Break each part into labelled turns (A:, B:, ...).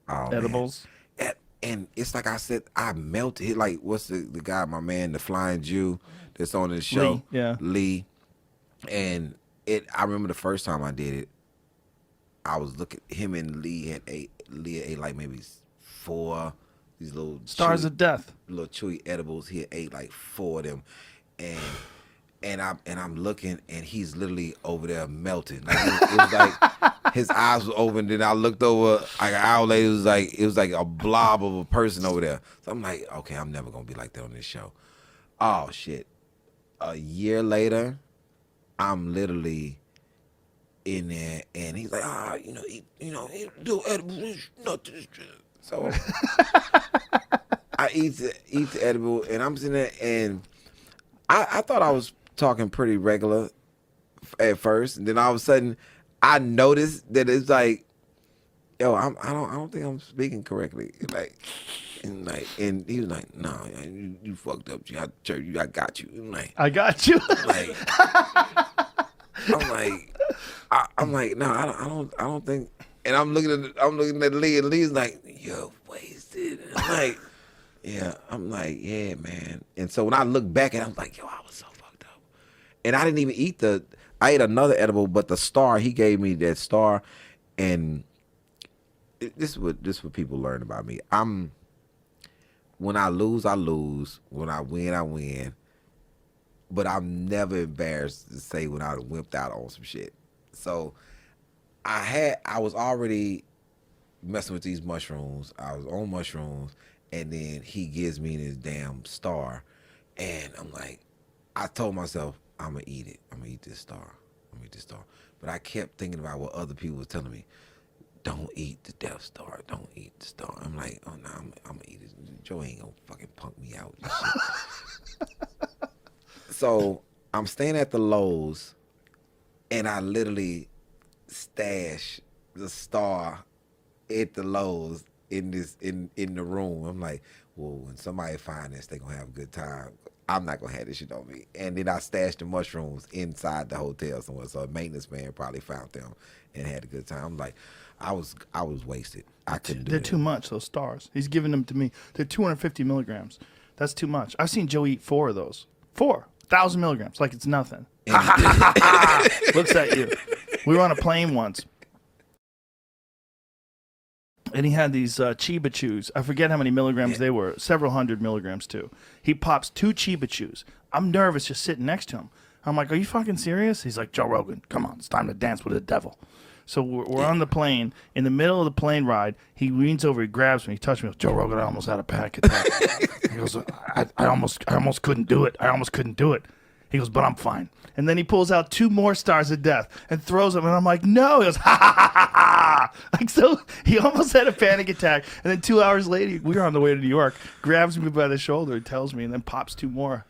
A: Oh man.
B: Edibles.
A: And it's like I said, I melted. Like, what's the guy, my man, the Flying Jew that's on this show?
B: Lee, yeah.
A: Lee. And I remember the first time I did it, I was looking, him and Lee ate like maybe 4, these little
B: Stars
A: chewy,
B: of Death.
A: little chewy edibles. He had ate like 4 of them. And I'm looking, and he's literally over there melting. Like it was like his eyes were open. Then I looked over, like an hour later, it was like a blob of a person over there. So I'm like, okay, I'm never gonna be like that on this show. Oh shit! A year later, I'm literally in there, and he's like, do edibles, so I eat the edible, and I'm sitting there, and I thought I was talking pretty regular at first, and then all of a sudden I noticed that it's like, yo, I don't think I'm speaking correctly. And he was like, no, you fucked up. You got church. I got you.
B: I got you.
A: Like, I'm like, no, I don't think. And I'm looking at Lee, and Lee's like, you're wasted. And I'm like, yeah. I'm like, yeah, man. And so when I look back at it, I'm like, yo, I was so fucked up. And I didn't even eat I ate another edible, but the star, he gave me that star. And this is what people learn about me. When I lose, I lose. When I win, I win. But I'm never embarrassed to say when I wimped out on some shit. So I was already messing with these mushrooms. I was on mushrooms, and then he gives me this damn star, and I'm like, I told myself, I'm gonna eat it. I'm gonna eat this star. I'm gonna eat this star. But I kept thinking about what other people was telling me. Don't eat the Death Star. Don't eat the star. I'm like, oh no, I'm gonna eat it. Joe ain't gonna fucking punk me out. And shit. So I'm staying at the Lowe's, and I literally stash the star at the Lowe's in the room. I'm like, well, when somebody find this, they gonna have a good time. I'm not gonna have this shit on me. And then I stashed the mushrooms inside the hotel somewhere. So a maintenance man probably found them and had a good time. I'm like, I was wasted. I couldn't do it.
B: They're too much, those stars. He's giving them to me. They're 250 milligrams. That's too much. I've seen Joe eat 4 of those. 4,000 milligrams, like it's nothing. Looks at you. We were on a plane once, and he had these Chiba Chews. I forget how many milligrams they were. Several hundred milligrams, too. He pops 2 Chiba Chews. I'm nervous just sitting next to him. I'm like, are you fucking serious? He's like, Joe Rogan, come on. It's time to dance with the devil. So we're on the plane. In the middle of the plane ride, he leans over, he grabs me, he touches me. He goes, Joe Rogan, I almost had a panic attack. He goes, I almost couldn't do it. I almost couldn't do it. He goes, but I'm fine. And then he pulls out 2 more stars of death and throws them. And I'm like, no. He goes, ha, ha, ha, ha, ha. Like, so he almost had a panic attack. And then 2 hours later, we were on the way to New York, grabs me by the shoulder and tells me, and then pops 2 more.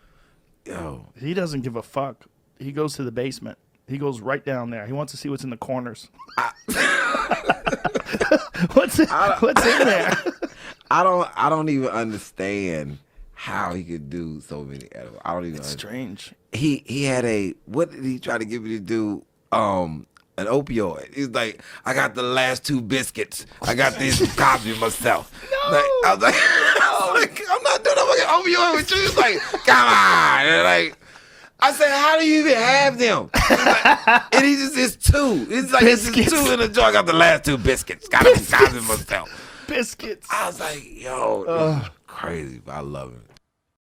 A: Yo.
B: He doesn't give a fuck. He goes to the basement. He goes right down there. He wants to see what's in the corners. What's in there?
A: I don't even understand how he could do so many edibles. I don't even.
B: It's strange.
A: He had what did he try to get me to do? An opioid. He's like, I got the last 2 biscuits. I got this Cosby myself.
B: No.
A: Like, I was like, I'm not doing a fucking opioid with you. He's like, come on. And like, I said, how do you even have them? Like, and he just is 2. It's like biscuits. It's just 2 in the jar. I got the last 2 biscuits. Got them Cosby myself.
B: Biscuits.
A: I was like, yo, this is crazy, but I love him.